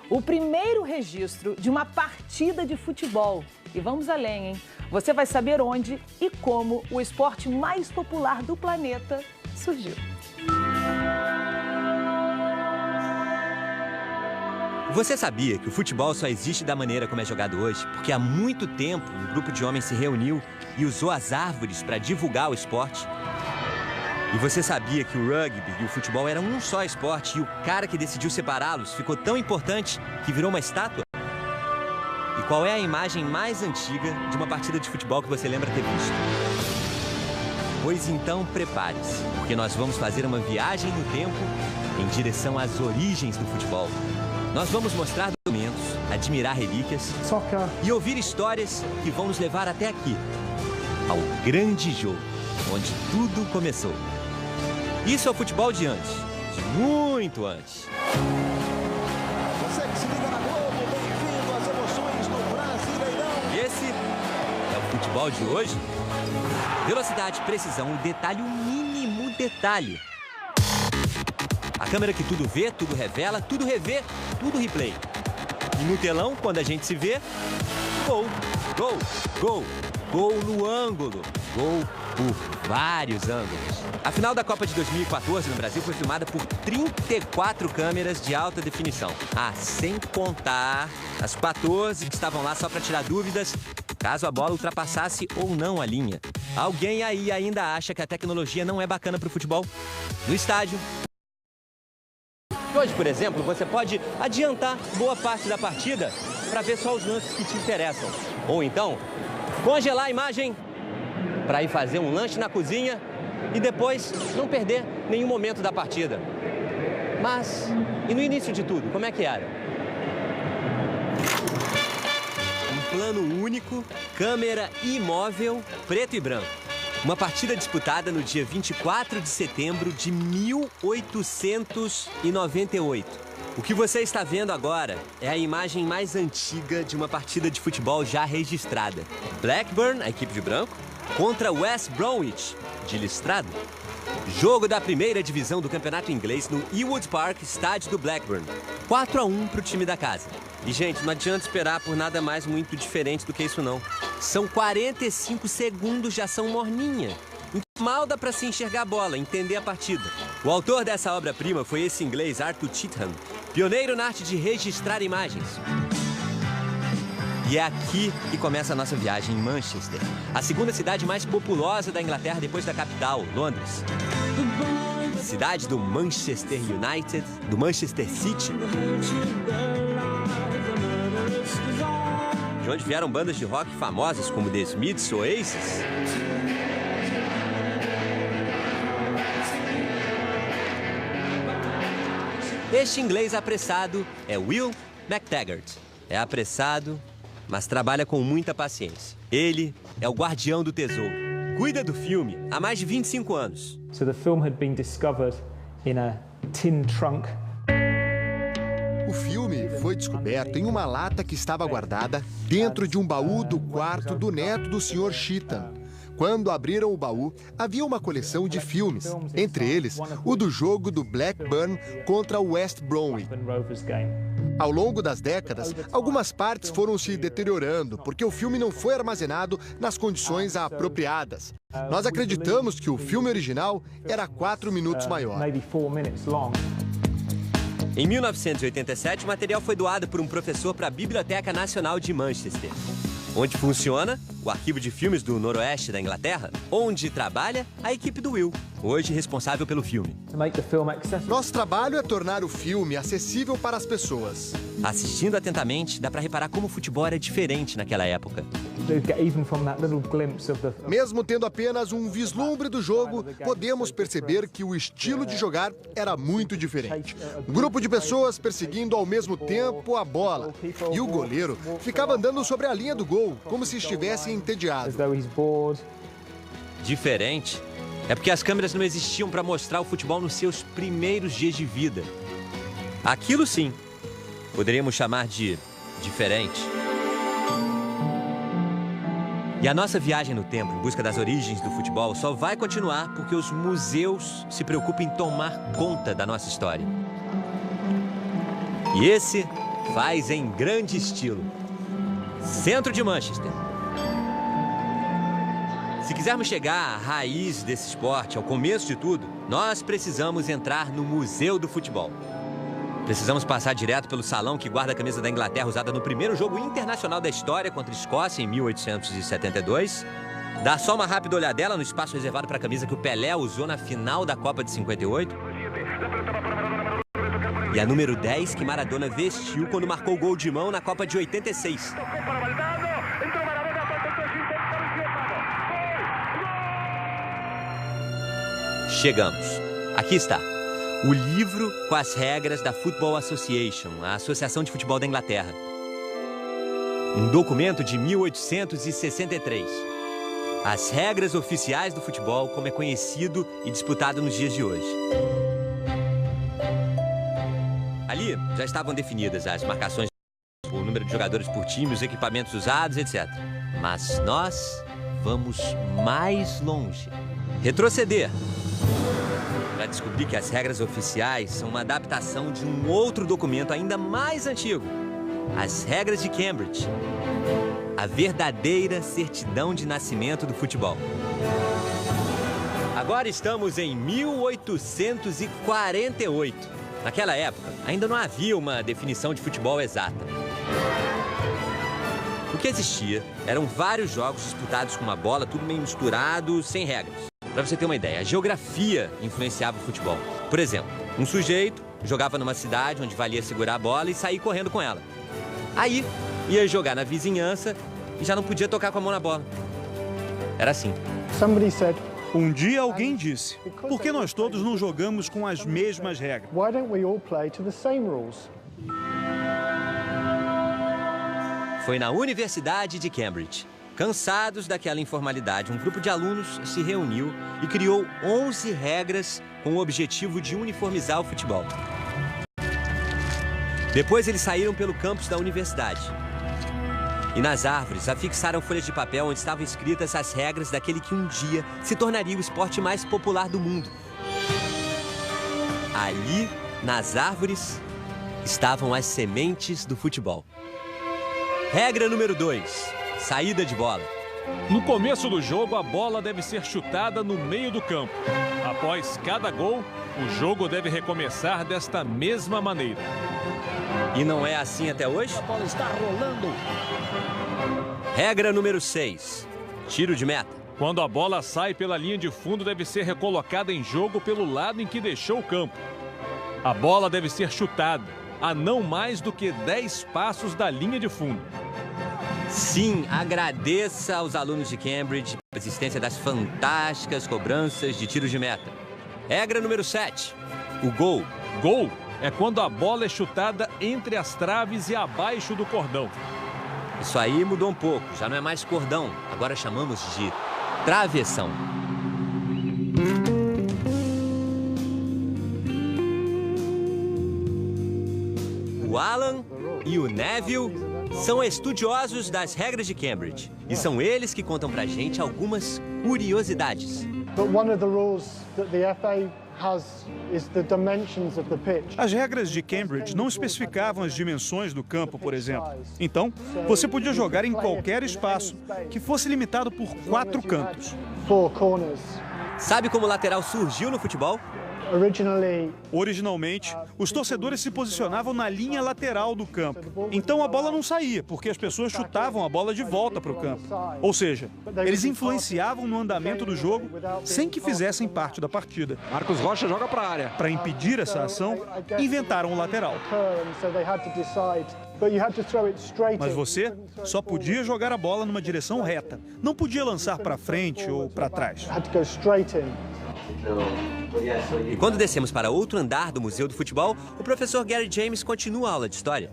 O primeiro registro de uma partida de futebol. E vamos além, hein? Você vai saber onde e como o esporte mais popular do planeta surgiu. Você sabia que o futebol só existe da maneira como é jogado hoje? Porque há muito tempo um grupo de homens se reuniu e usou as árvores para divulgar o esporte? E você sabia que o rugby e o futebol eram um só esporte e o cara que decidiu separá-los ficou tão importante que virou uma estátua? E qual é a imagem mais antiga de uma partida de futebol que você lembra ter visto? Pois então prepare-se, porque nós vamos fazer uma viagem no tempo em direção às origens do futebol. Nós vamos mostrar documentos, admirar relíquias e ouvir histórias que vão nos levar até aqui, ao grande jogo, onde tudo começou. Isso é o futebol de antes, de muito antes. Você que se liga na Globo, bem-vindo às emoções do Brasileirão. E esse é o futebol de hoje. Velocidade, precisão, detalhe, o mínimo detalhe. A câmera que tudo vê, tudo revela, tudo revê, tudo replay. E no telão, quando a gente se vê, gol, gol, gol, gol no ângulo, gol por vários ângulos. A final da Copa de 2014 no Brasil foi filmada por 34 câmeras de alta definição. Ah, sem contar as 14 que estavam lá só para tirar dúvidas, caso a bola ultrapassasse ou não a linha. Alguém aí ainda acha que a tecnologia não é bacana para o futebol? No estádio. Hoje, por exemplo, você pode adiantar boa parte da partida para ver só os lances que te interessam. Ou então, congelar a imagem para ir fazer um lanche na cozinha e depois não perder nenhum momento da partida. Mas, e no início de tudo, como é que era? Um plano único, câmera imóvel, preto e branco. Uma partida disputada no dia 24 de setembro de 1898. O que você está vendo agora é a imagem mais antiga de uma partida de futebol já registrada. Blackburn, a equipe de branco, contra West Bromwich, de listrado. Jogo da primeira divisão do campeonato inglês no Ewood Park, estádio do Blackburn. 4-1 para o time da casa. E, gente, não adianta esperar por nada mais muito diferente do que isso, não. São 45 segundos de ação morninha. Mal dá para se enxergar a bola, entender a partida. O autor dessa obra-prima foi esse inglês Arthur Cheetham, pioneiro na arte de registrar imagens. E é aqui que começa a nossa viagem em Manchester, a segunda cidade mais populosa da Inglaterra depois da capital, Londres. Cidade do Manchester United, do Manchester City. De onde vieram bandas de rock famosas como The Smiths ou Oasis. Este inglês apressado é Will McTaggart. É apressado, mas trabalha com muita paciência. Ele é o guardião do tesouro. Cuida do filme há mais de 25 anos. So the film had been discovered in a tin trunk. O filme foi descoberto em uma lata que estava guardada dentro de um baú do quarto do neto do Sr. Cheetham. Quando abriram o baú, havia uma coleção de filmes, entre eles o do jogo do Blackburn contra o West Bromwich. Ao longo das décadas, algumas partes foram se deteriorando porque o filme não foi armazenado nas condições apropriadas. Nós acreditamos que o filme original era 4 minutos maior. Em 1987, o material foi doado por um professor para a Biblioteca Nacional de Manchester, onde funciona o arquivo de filmes do noroeste da Inglaterra, onde trabalha a equipe do Will, hoje responsável pelo filme. Nosso trabalho é tornar o filme acessível para as pessoas. Assistindo atentamente, dá para reparar como o futebol era diferente naquela época. Mesmo tendo apenas um vislumbre do jogo, podemos perceber que o estilo de jogar era muito diferente. Um grupo de pessoas perseguindo ao mesmo tempo a bola. E o goleiro ficava andando sobre a linha do gol, como se estivesse entediado. Diferente? É porque as câmeras não existiam para mostrar o futebol nos seus primeiros dias de vida. Aquilo sim, poderíamos chamar de diferente. E a nossa viagem no tempo, em busca das origens do futebol, só vai continuar porque os museus se preocupam em tomar conta da nossa história. E esse faz em grande estilo. Centro de Manchester. Se quisermos chegar à raiz desse esporte, ao começo de tudo, nós precisamos entrar no Museu do Futebol. Precisamos passar direto pelo salão que guarda a camisa da Inglaterra usada no primeiro jogo internacional da história contra a Escócia em 1872. Dar só uma rápida olhadela no espaço reservado para a camisa que o Pelé usou na final da Copa de 58. E a número 10 que Maradona vestiu quando marcou o gol de mão na Copa de 86. Chegamos. Aqui está. O livro com as regras da Football Association, a Associação de Futebol da Inglaterra. Um documento de 1863. As regras oficiais do futebol, como é conhecido e disputado nos dias de hoje. Ali já estavam definidas as marcações, o número de jogadores por time, os equipamentos usados, etc. Mas nós vamos mais longe. Retroceder. Para descobrir que as regras oficiais são uma adaptação de um outro documento ainda mais antigo. As regras de Cambridge. A verdadeira certidão de nascimento do futebol. Agora estamos em 1848. Naquela época, ainda não havia uma definição de futebol exata. O que existia eram vários jogos disputados com uma bola, tudo meio misturado, sem regras. Para você ter uma ideia, a geografia influenciava o futebol. Por exemplo, um sujeito jogava numa cidade onde valia segurar a bola e sair correndo com ela. Aí, ia jogar na vizinhança e já não podia tocar com a mão na bola. Era assim. Um dia alguém disse, por que nós todos não jogamos com as mesmas regras? Foi na Universidade de Cambridge. Cansados daquela informalidade, um grupo de alunos se reuniu e criou 11 regras com o objetivo de uniformizar o futebol. Depois eles saíram pelo campus da universidade. E nas árvores afixaram folhas de papel onde estavam escritas as regras daquele que um dia se tornaria o esporte mais popular do mundo. Ali, nas árvores, estavam as sementes do futebol. Regra número 2. Saída de bola. No começo do jogo, a bola deve ser chutada no meio do campo. Após cada gol, o jogo deve recomeçar desta mesma maneira. E não é assim até hoje? A bola está rolando. Regra número 6. Tiro de meta. Quando a bola sai pela linha de fundo, deve ser recolocada em jogo pelo lado em que deixou o campo. A bola deve ser chutada a não mais do que 10 passos da linha de fundo. Sim, agradeça aos alunos de Cambridge a existência das fantásticas cobranças de tiro de meta. Regra número 7. O gol. Gol é quando a bola é chutada entre as traves e abaixo do cordão. Isso aí mudou um pouco, já não é mais cordão, agora chamamos de travessão. O Alan e o Neville são estudiosos das regras de Cambridge e são eles que contam pra gente algumas curiosidades. As regras de Cambridge não especificavam as dimensões do campo, por exemplo. Então, você podia jogar em qualquer espaço que fosse limitado por 4 cantos. Sabe como o lateral surgiu no futebol? Originalmente, os torcedores se posicionavam na linha lateral do campo. Então a bola não saía, porque as pessoas chutavam a bola de volta para o campo. Ou seja, eles influenciavam no andamento do jogo sem que fizessem parte da partida. Marcos Rocha joga para a área. Para impedir essa ação, inventaram o lateral. Mas você só podia jogar a bola numa direção reta. Não podia lançar para frente ou para trás. E quando descemos para outro andar do Museu do Futebol, o professor Gary James continua a aula de história.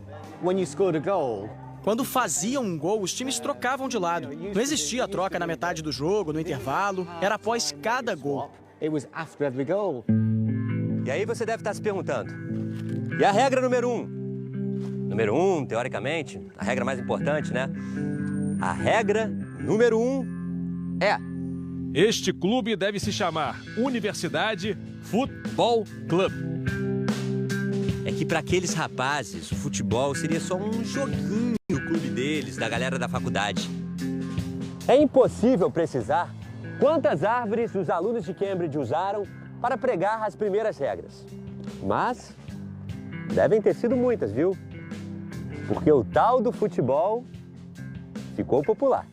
Quando faziam um gol, os times trocavam de lado. Não existia a troca na metade do jogo, no intervalo. Era após cada gol. E aí você deve estar se perguntando, e a regra número 1? Número 1, teoricamente, a regra mais importante, né? A regra número 1 é... Este clube deve se chamar Universidade Football Club. É que para aqueles rapazes o futebol seria só um joguinho, o clube deles, da galera da faculdade. É impossível precisar quantas árvores os alunos de Cambridge usaram para pregar as primeiras regras. Mas devem ter sido muitas, viu? Porque o tal do futebol ficou popular.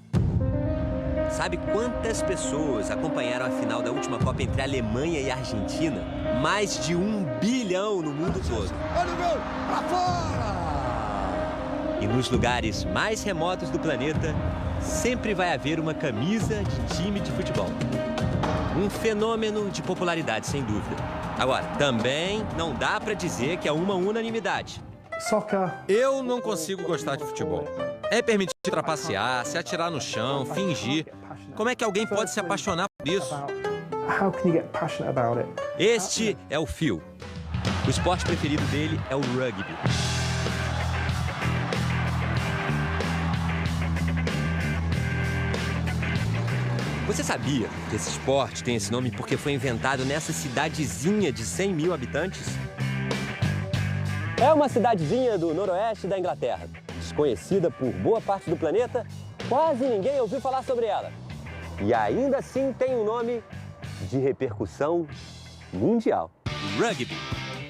Sabe quantas pessoas acompanharam a final da última Copa entre Alemanha e Argentina? Mais de 1 bilhão no mundo todo. Olha o gol, pra fora! E nos lugares mais remotos do planeta, sempre vai haver uma camisa de time de futebol. Um fenômeno de popularidade, sem dúvida. Agora, também não dá pra dizer que é uma unanimidade. Eu não consigo gostar de futebol. É permitido trapacear, se atirar no chão, fingir. Como é que alguém pode se apaixonar por isso? Este é o Phil. O esporte preferido dele é o rugby. Você sabia que esse esporte tem esse nome porque foi inventado nessa cidadezinha de 100 mil habitantes? É uma cidadezinha do noroeste da Inglaterra. Desconhecida por boa parte do planeta, quase ninguém ouviu falar sobre ela. E ainda assim tem um nome de repercussão mundial. Rugby.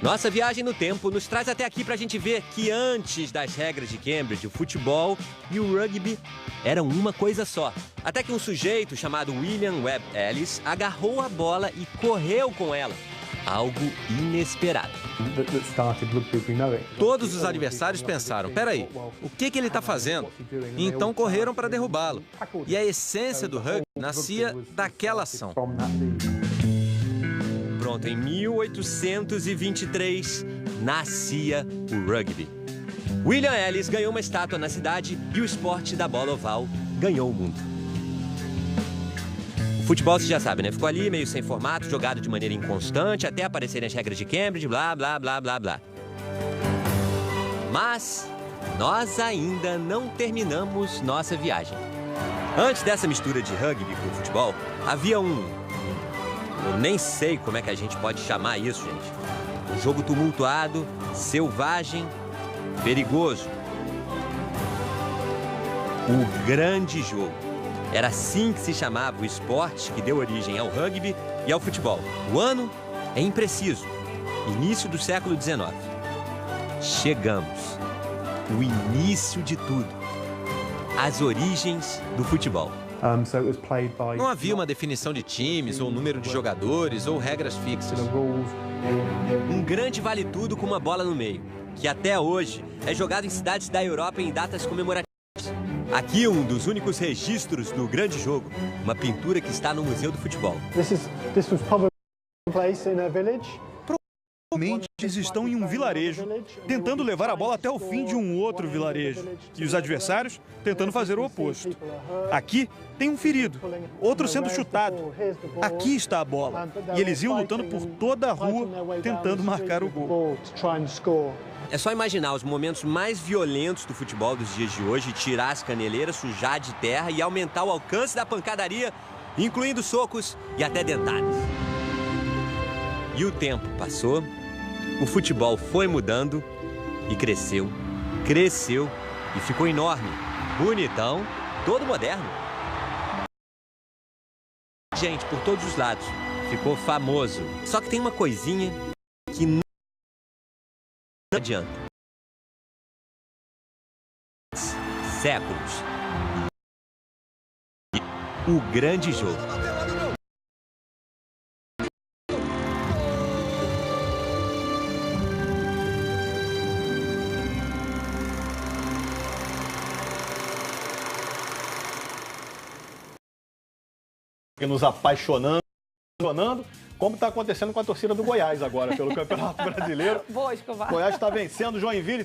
Nossa viagem no tempo nos traz até aqui pra gente ver que antes das regras de Cambridge, o futebol e o rugby eram uma coisa só. Até que um sujeito chamado William Webb Ellis agarrou a bola e correu com ela. Algo inesperado. Todos os adversários pensaram, peraí, o que ele está fazendo? E então correram para derrubá-lo. E a essência do rugby nascia daquela ação. Pronto, em 1823, nascia o rugby. William Ellis ganhou uma estátua na cidade e o esporte da bola oval ganhou o mundo. O futebol, você já sabe, né? Ficou ali meio sem formato, jogado de maneira inconstante, até aparecerem as regras de Cambridge, blá, blá, blá, blá, blá. Mas nós ainda não terminamos nossa viagem. Antes dessa mistura de rugby com futebol, havia eu nem sei como é que a gente pode chamar isso, gente. Um jogo tumultuado, selvagem, perigoso. O grande jogo. Era assim que se chamava o esporte que deu origem ao rugby e ao futebol. O ano é impreciso. Início do século XIX. Chegamos. O início de tudo. As origens do futebol. Não havia uma definição de times, ou número de jogadores, ou regras fixas. Um grande vale-tudo com uma bola no meio, que até hoje é jogado em cidades da Europa em datas comemorativas. Aqui um dos únicos registros do grande jogo, uma pintura que está no Museu do Futebol. Provavelmente eles estão em um vilarejo, tentando levar a bola até o fim de um outro vilarejo, e os adversários tentando fazer o oposto. Aqui tem um ferido, outro sendo chutado. Aqui está a bola, e eles iam lutando por toda a rua, tentando marcar o gol. É só imaginar os momentos mais violentos do futebol dos dias de hoje, tirar as caneleiras, sujar de terra e aumentar o alcance da pancadaria, incluindo socos e até dentadas. E o tempo passou, o futebol foi mudando e cresceu, cresceu e ficou enorme, bonitão, todo moderno. Gente, por todos os lados, ficou famoso. Só que tem uma coisinha que não adianta. Séculos. O grande jogo. Nos apaixonando, como está acontecendo com a torcida do Goiás agora, pelo Campeonato Brasileiro. Boa, Escobar. Goiás está vencendo Joinville.